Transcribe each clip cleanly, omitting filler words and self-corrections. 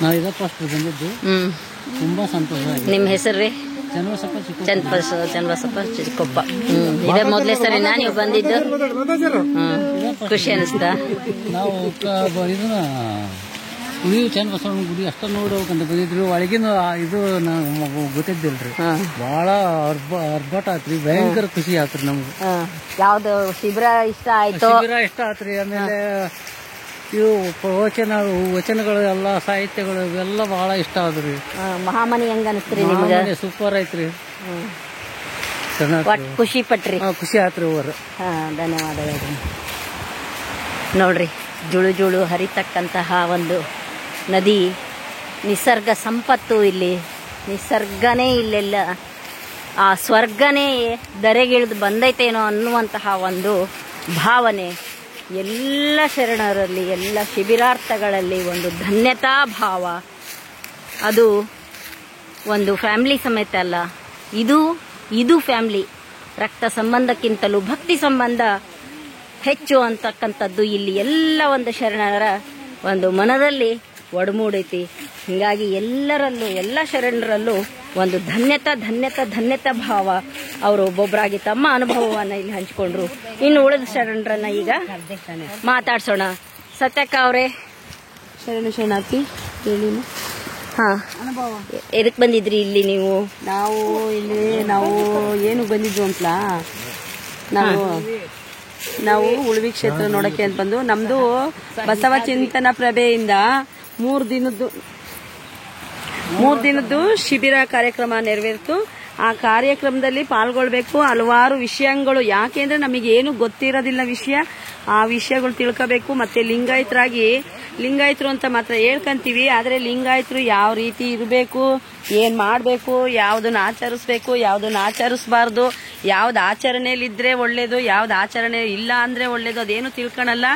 ನಾವು ಇದೇ ಫಸ್ಟ್ ಬಂದಿದ್ದು. ತುಂಬಾ ಸಂತೋಷ. ನಿಮ್ಮ ಹೆಸರು ರೀ? ಚನ್ನಬಸಪ್ಪ ಚಿಕ್ಕೊಪ್ಪ. ಇದೇ ಮೊದಲೇ ಸರಿನಾ ನೀವು ಬಂದಿದ್ದು? ಖುಷಿ ಅನಿಸ್ತಾ? ನಾವು ಇದನ್ನ ಉಳಿಯು ಚನ್ನಬಸವಣ್ಣ ಗುಡಿ ಅಷ್ಟ ನೋಡ್ಬೇಕಂತ ಬಂದಿದ್ರಿ. ಒಳಗಿನ ಇದು ನಾವು ಗೊತ್ತಿದ್ದಿಲ್ರಿ. ಬಹಳ ಅರ್ಭಟ ಆತ್ರಿ, ಭಯಂಕರ ಖುಷಿ ಆತ್ರಿ ನಮ್ಗೆ. ಯಾವ್ದು ಶಿಬಿರ ಇಷ್ಟ ಆಯ್ತು? ಶಿಬಿರ ಇಷ್ಟ ಆತ್ರಿ. ಆಮೇಲೆ ಇವು ವಚನಗಳು ಎಲ್ಲ ಸಾಹಿತ್ಯಗಳು ಇವೆಲ್ಲ ಬಹಳ ಇಷ್ಟ ಆದ್ರಿ. ಮಹಾಮನಿ ಹೆಂಗ ಅನಿಸ್ತ್ರಿ ನಿಮ್ಗೆ? ಸೂಪರ್ ಐತ್ರಿ. ಖುಷಿ ಪಟ್ರಿ? ಖುಷಿ ಆತ್ರಿ ಅವರು. ಧನ್ಯವಾದಗಳು. ನೋಡ್ರಿ, ಜುಳು ಜುಳು ಹರಿತಕ್ಕಂತಹ ಒಂದು ನದಿ, ನಿಸರ್ಗ ಸಂಪತ್ತು. ಇಲ್ಲಿ ನಿಸರ್ಗನೇ ಇಲ್ಲೆಲ್ಲ ಆ ಸ್ವರ್ಗನೇ ಧರೆಗಿಳಿದು ಬಂದೈತೇನೋ ಅನ್ನುವಂತಹ ಒಂದು ಭಾವನೆ ಎಲ್ಲ ಶರಣರಲ್ಲಿ, ಎಲ್ಲ ಶಿಬಿರಾರ್ಥಗಳಲ್ಲಿ ಒಂದು ಧನ್ಯತಾ ಭಾವ. ಅದು ಒಂದು ಫ್ಯಾಮಿಲಿ ಸಮೇತ ಅಲ್ಲ, ಇದು ಫ್ಯಾಮಿಲಿ. ರಕ್ತ ಸಂಬಂಧಕ್ಕಿಂತಲೂ ಭಕ್ತಿ ಸಂಬಂಧ ಹೆಚ್ಚು ಅಂತಕ್ಕಂಥದ್ದು ಇಲ್ಲಿ ಎಲ್ಲ ಒಂದು ಶರಣರ ಒಂದು ಮನದಲ್ಲಿ ಒಡಮೂಡೈತಿ. ಹೀಗಾಗಿ ಎಲ್ಲರಲ್ಲೂ, ಎಲ್ಲ ಶರಣರಲ್ಲೂ ಒಂದು ಧನ್ಯತಾ ಭಾವ. ಅವರು ಒಬ್ಬೊಬ್ಬರಾಗಿ ತಮ್ಮ ಅನುಭವವನ್ನು ಇಲ್ಲಿ ಹಂಚಿಕೊಂಡ್ರು. ಇನ್ನು ಉಳಿದ ಶರಣರನ್ನ ಈಗ ಮಾತಾಡ್ಸೋಣ. ಸತ್ಯಕ್ಕ ಅವರೇ, ಶರಣಾರ್ಥಿ ಹೇಳಿ. ಎದಕ್ ಬಂದಿದ್ರಿ ಇಲ್ಲಿ ನೀವು? ನಾವು ಏನು ಬಂದಿದ್ವು ಅಂತಲ, ನಾವು ಉಳುವಿ ಕ್ಷೇತ್ರ ನೋಡಕ್ಕೆ ಅಂತ ಬಂದು, ನಮ್ದು ಬಸವ ಚಿಂತನ ಪ್ರಭೆಯಿಂದ ಮೂರು ದಿನದ್ದು ಶಿಬಿರ ಕಾರ್ಯಕ್ರಮ ನೆರವೇರಿತು. ಆ ಕಾರ್ಯಕ್ರಮದಲ್ಲಿ ಪಾಲ್ಗೊಳ್ಬೇಕು. ಹಲವಾರು ವಿಷಯಗಳು, ಯಾಕೆಂದ್ರೆ ನಮಗೆ ಏನು ಗೊತ್ತಿರೋದಿಲ್ಲ ವಿಷಯ, ಆ ವಿಷಯಗಳು ತಿಳ್ಕೋಬೇಕು. ಮತ್ತೆ ಲಿಂಗಾಯತರು ಅಂತ ಮಾತ್ರ ಹೇಳ್ಕಂತೀವಿ, ಆದ್ರೆ ಲಿಂಗಾಯತರು ಯಾವ ರೀತಿ ಇರಬೇಕು, ಏನ್ ಮಾಡಬೇಕು, ಯಾವ್ದನ್ನ ಆಚರಿಸ್ಬೇಕು, ಯಾವ್ದನ್ನ ಆಚರಿಸಬಾರ್ದು, ಯಾವ್ದು ಆಚರಣೆಯಲ್ಲಿದ್ರೆ ಒಳ್ಳೇದು, ಯಾವ್ದು ಆಚರಣೆ ಇಲ್ಲ ಅಂದ್ರೆ ಒಳ್ಳೇದು, ಅದೇನು ತಿಳ್ಕೊಳಲ್ಲ.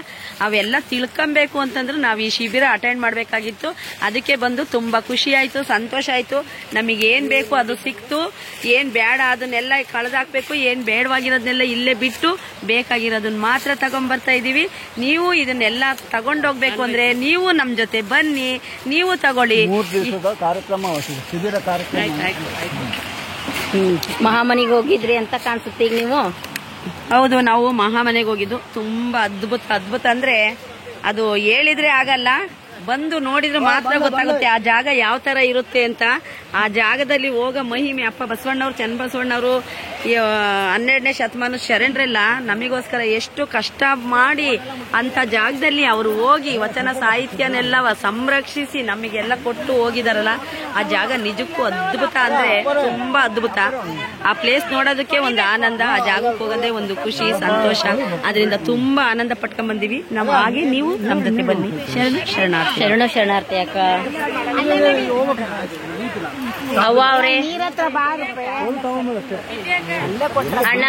ಅವೆಲ್ಲ ತಿಳ್ಕೊಬೇಕು ಅಂತಂದ್ರೆ ನಾವು ಈ ಶಿಬಿರ ಅಟೆಂಡ್ ಮಾಡಬೇಕಾಗಿತ್ತು. ಅದಕ್ಕೆ ಬಂದು ತುಂಬಾ ಖುಷಿ ಆಯ್ತು, ಸಂತೋಷ ಆಯ್ತು. ನಮಗೆ ಏನ್ ಬೇಕು ಅದು ಸಿಕ್ತು, ಏನ್ ಬೇಡ ಅದನ್ನೆಲ್ಲ ಕಳೆದಾಕ್ಬೇಕು, ಏನ್ ಬೇಡವಾಗಿರೋದನ್ನೆಲ್ಲ ಇಲ್ಲೇ ಬಿಟ್ಟು ಬೇಕಾಗಿರೋದನ್ನ ಮಾತ್ರ ತಗೊಂಡ್ಬರ್ತಾ ಇದೀವಿ. ನೀವು ಇದನ್ನೆಲ್ಲ ತಗೊಂಡೋಗ್ಬೇಕು ಅಂದ್ರೆ ನೀವು ನಮ್ ಜೊತೆ ಬನ್ನಿ, ನೀವು ತಗೊಳ್ಳಿ. ಮಹಾಮನಿಗೆ ಹೋಗಿದ್ರಿ ಅಂತ ಕಾಣಿಸುತ್ತೆ ಈಗ ನೀವು? ಹೌದು, ನಾವು ಮಹಾಮನೆಗೆ ಹೋಗಿದ್ದು. ತುಂಬಾ ಅದ್ಭುತ ಅಂದ್ರೆ ಅದು ಹೇಳಿದ್ರೆ ಆಗಲ್ಲ, ಬಂದು ನೋಡಿದ್ರೆ ಮಾತ್ರ ಗೊತ್ತಾಗುತ್ತೆ ಆ ಜಾಗ ಯಾವ ತರ ಇರುತ್ತೆ ಅಂತ. ಆ ಜಾಗದಲ್ಲಿ ಹೋಗೋ ಮಹಿಮೆ, ಅಪ್ಪ ಬಸವಣ್ಣವ್ರು, ಚನ್ನಬಸವಣ್ಣವರು 12ನೇ ಶತಮಾನದ ಶರಣರೆಲ್ಲ ನಮಗೋಸ್ಕರ ಎಷ್ಟು ಕಷ್ಟ ಮಾಡಿ ಅಂತ ಜಾಗದಲ್ಲಿ ಅವರು ಹೋಗಿ ವಚನ ಸಾಹಿತ್ಯನೆಲ್ಲ ಸಂರಕ್ಷಿಸಿ ನಮಗೆಲ್ಲ ಕೊಟ್ಟು ಹೋಗಿದಾರಲ್ಲ, ಆ ಜಾಗ ನಿಜಕ್ಕೂ ಅದ್ಭುತ ಅಂದ್ರೆ ತುಂಬಾ ಅದ್ಭುತ. ಆ ಪ್ಲೇಸ್ ನೋಡೋದಕ್ಕೆ ಒಂದು ಆನಂದ, ಆ ಜಾಗಕ್ಕೆ ಹೋಗೋದೇ ಒಂದು ಖುಷಿ, ಸಂತೋಷ. ಅದರಿಂದ ತುಂಬಾ ಆನಂದ ಪಟ್ಕೊಂಡ್ ಬಂದಿವಿ ನಾವು. ಹಾಗೆ ನೀವು ನಮ್ ಜೊತೆ ಬನ್ನಿ. ಶರಣಾರ್ಥಿ ಅಕ್ಕ. ಅವ್ವ ಅವರೇ, ಅಣ್ಣ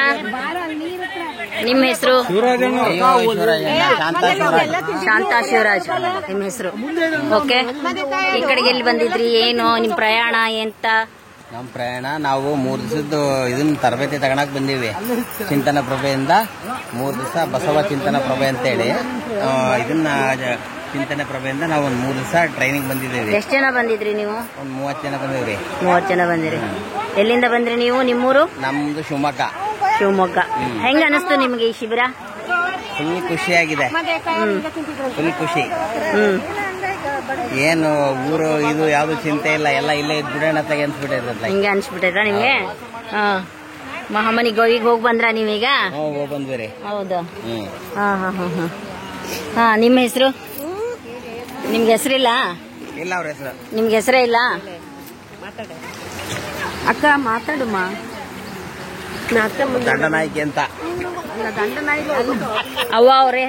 ನಿಮ್ಮ ಹೆಸರು? ಶಾಂತಾ ಶಿವರಾಜ್ ನಿಮ್ಮ ಹೆಸರು? ಓಕೆ. ಈ ಕಡೆಗೆ ಎಲ್ಲಿ ಬಂದಿದ್ರಿ, ಏನು ನಿಮ್ ಪ್ರಯಾಣ ಅಂತ? ನಮ್ಮ ಪ್ರಯಾಣ, ನಾವು 3 ದಿವಸದ್ದು ಇದನ್ನ ತರಬೇತಿ ತಗೊಳಕ್ ಬಂದೀವಿ. ಚಿಂತನ ಪ್ರಭೆಯಿಂದ 3 ದಿವಸ ಬಸವ ಚಿಂತನ ಪ್ರಭೆ ಅಂತೇಳಿ ಇದನ್ನ ಚಿಂತನೆ ಪ್ರಭೆಯಿಂದ ನಾವು ಒಂದು 3 ದಿವಸ ಟ್ರೈನಿಂಗ್ ಬಂದಿದ್ದೇವೆ. ಎಷ್ಟು ಜನ ಬಂದಿದ್ರಿ ನೀವು? ಒಂದು 30 ಜನ ಬಂದಿವ್ರಿ. 30 ಜನ ಬಂದಿರಿ. ಎಲ್ಲಿಂದ ಬಂದ್ರಿ ನೀವು? ನಿಮ್ಮೂರು? ನಮ್ದು ಶಿವಮೊಗ್ಗ. ಹೆಂಗ ಅನಿಸ್ತು ನಿಮ್ಗೆ ಈ ಶಿಬಿರ? ಫುಲ್ ಖುಷಿಯಾಗಿದೆ, ಫುಲ್ ಖುಷಿ. ಏನು ಊರು ಇದು ಯಾವ್ದು ಚಿಂತೆ ಇಲ್ಲ, ಎಲ್ಲ ಇಲ್ಲೇ ಬಿಡೋಣ ತಗ ಅನ್ಸ್ಬಿಟ್ಟಿರ್ತಲ್ಲ. ಹಿಂಗೆ ಅನ್ಸ್ಬಿಟ್ಟಿದ್ರ ನಿಮ್ಗೆ? ಮಹಾಮನಿಗೆ ಹೋಗಿ ಬಂದ್ರ ನೀವೀಗ? ಹೋಗಿ ಬಂದ್ವಿ. ಹೌದು. ನಿಮ್ಮ ಹೆಸರು? ನಿಮ್ಗೆ ಹೆಸರಿಲ್ಲ? ಇಲ್ಲ, ಅವ್ರ ಹೆಸರು. ನಿಮ್ಗೆ ಹೆಸರೇ ಇಲ್ಲ? ಅಕ್ಕ ಮಾತಾಡುಮ್ಮ. ದಂಡನಾಯಕಿ ಅಂತ. ಅವ್ವ ಅವರೇ,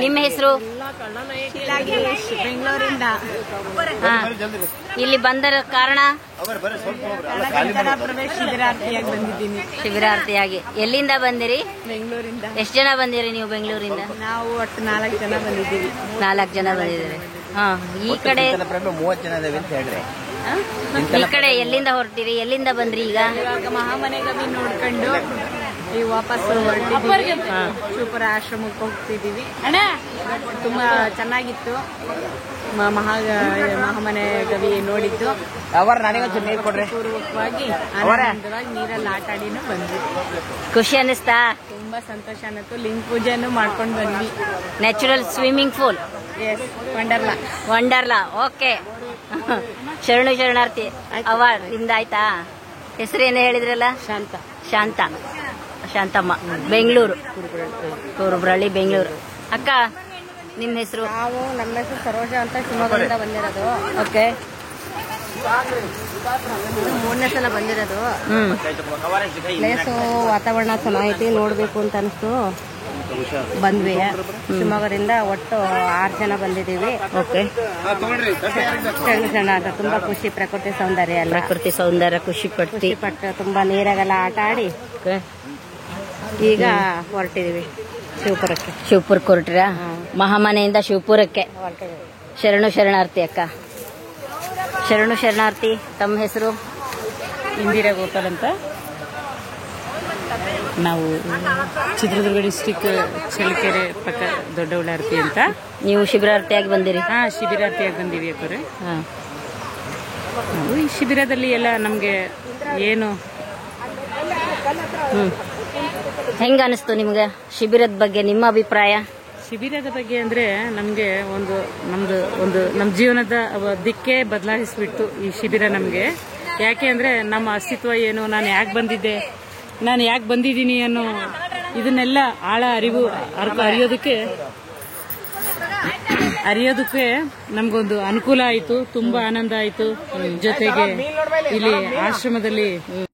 ನಿಮ್ಮ ಹೆಸರು? ಬೆಂಗಳೂರಿಂದ. ಇಲ್ಲಿ ಬಂದರ ಕಾರಣ? ಶಿಬಿರಾರ್ಥಿಯಾಗಿ ಬಂದಿದ್ದೀನಿ. ಶಿಬಿರಾರ್ಥಿಯಾಗಿ. ಎಲ್ಲಿಂದ ಬಂದಿರಿ? ಬೆಂಗಳೂರಿಂದ. ಎಷ್ಟು ಜನ ಬಂದಿರಿ ನೀವು ಬೆಂಗಳೂರಿಂದ? ನಾವು ಒಟ್ಟು 4 ಜನ ಬಂದಿದ್ದೀವಿ. 4 ಜನ ಬಂದಿದ್ದೀರಿ. ಈ ಕಡೆ 30 ಜನ ಇದಾವೆ ಅಂತ ಹೇಳ್ರಿ. ಈ ಕಡೆ ಎಲ್ಲಿಂದ ಹೊರಟಿರಿ, ಎಲ್ಲಿಂದ ಬಂದ್ರಿ? ಈಗ ಮಹಾಮನೆಗವಿ ನೋಡ್ಕೊಂಡು ಈಗ ವಾಪಸ್ ಹೊರಟಿದ್ದೀವಿ. ಶಿವಪುರ ಆಶ್ರಮಕ್ಕೆ ಹೋಗ್ತಿದ್ದೀವಿ. ತುಂಬಾ ಚೆನ್ನಾಗಿತ್ತು. ಮಹಾಮನೆ ಗವಿ ನೋಡಿದ್ದು ಪೂರ್ವಕವಾಗಿ ಆನಂದವಾಗಿ ನೀರಲ್ಲಿ ಆಟ ಆಡಿನೂ ಬಂದ್ವಿ. ಖುಷಿ ಅನ್ನಿಸ್ತಾ? ತುಂಬಾ ಸಂತೋಷ ಅನ್ನಿಸ್ತು. ಲಿಂಗ ಪೂಜೆನೂ ಮಾಡ್ಕೊಂಡು ಬಂದ್ವಿ. Natural swimming pool, yes, Wonderla. Wonderla. Okay. ಶರಣಾರ್ಥಿ ಅವಾರ್ಡ್ ನಿಮ್ದಾಯ್ತಾ? ಹೆಸರೇನು ಹೇಳಿದ್ರಲ್ಲ? ಶಾಂತಮ್ಮ, ಬೆಂಗಳೂರು, ಕುರುಬ್ರಳ್ಳಿ, ಬೆಂಗಳೂರು. ಅಕ್ಕ, ನಿಮ್ಮ ಹೆಸರು? ನಮ್ಮ ಹೆಸರು ಸರೋಜ ಅಂತ, ಶಿವಮೊಗ್ಗದಿಂದ ಬಂದಿರೋದು. ಓಕೆ. 3ನೇ ಸಲ ಬಂದಿರೋದು. ಪ್ಲೇಸು ವಾತಾವರಣ ಚೆನ್ನಾಗೈತಿ, ನೋಡ್ಬೇಕು ಅಂತ ಅನಿಸ್ತು, ಬಂದ್ವಿ. ಶಿವಮೊಗ್ಗದಿಂದ ಒಟ್ಟು 6 ಜನ ಬಂದಿದ್ದೀವಿ. ಓಕೆ. ಜನ ಅಂತ ತುಂಬಾ ಖುಷಿ. ಪ್ರಕೃತಿ ಸೌಂದರ್ಯ ಎಲ್ಲ, ಪ್ರಕೃತಿ ಸೌಂದರ್ಯ ಖುಷಿ ಪಟ್ಟು ತುಂಬಾ ನೀರಾಗೆಲ್ಲ ಆಟ ಆಡಿ ಈಗ ಹೊರಟಿದೀವಿ ಶಿವಪುರಕ್ಕೆ. ಶಿವಪುರಕ್ಕೆ ಹೊರಟ್ರ? ಮಹಾಮನೆಯಿಂದ ಶಿವಪುರಕ್ಕೆ. ಶರಣಾರ್ಥಿ ಅಕ್ಕ. ಶರಣಾರ್ಥಿ. ತಮ್ಮ ಹೆಸರು? ಇಂದಿರಾ ಗೋಪಾಲ್ ಅಂತ. ನಾವು ಚಿತ್ರದುರ್ಗ ಡಿಸ್ಟಿಕ್ ಚಳ್ಳಕೆರೆ ಪಕ್ಕ ದೊಡ್ಡಬಳ್ಳಾರ್ತಿ ಅಂತ. ನೀವು ಶಿಬಿರಾರ್ಥಿಯಾಗಿ ಬಂದಿರಿ? ಶಿಬಿರಾರ್ಥಿಯಾಗಿ ಬಂದೀವಿ ಅಕ್ಕರೆ. ನಾವು ಈ ಶಿಬಿರದಲ್ಲಿ ಎಲ್ಲ ನಮಗೆ ಏನು ಹೆಂಗ ಅನಿಸ್ತು ನಿಮ್ಗೆ ಶಿಬಿರದ ಬಗ್ಗೆ? ನಿಮ್ಮ ಅಭಿಪ್ರಾಯ? ಶಿಬಿರದ ಬಗ್ಗೆ ಅಂದ್ರೆ ನಮಗೆ ನಮ್ಮ ಜೀವನದ ದಿಕ್ಕೇ ಬದಲಾಯಿಸ್ಬಿಟ್ಟು ಈ ಶಿಬಿರ ನಮಗೆ. ಯಾಕೆ ಅಂದ್ರೆ ನಮ್ಮ ಅಸ್ತಿತ್ವ ಏನು, ನಾನು ಯಾಕೆ ಬಂದಿದ್ದೀನಿ ಅನ್ನೋ ಇದನ್ನೆಲ್ಲ ಆಳ ಅರಿಯೋದಕ್ಕೆ ನಮ್ಗೊಂದು ಅನುಕೂಲ ಆಯಿತು. ತುಂಬಾ ಆನಂದ ಆಯಿತು. ಜೊತೆಗೆ ಇಲ್ಲಿ ಆಶ್ರಮದಲ್ಲಿ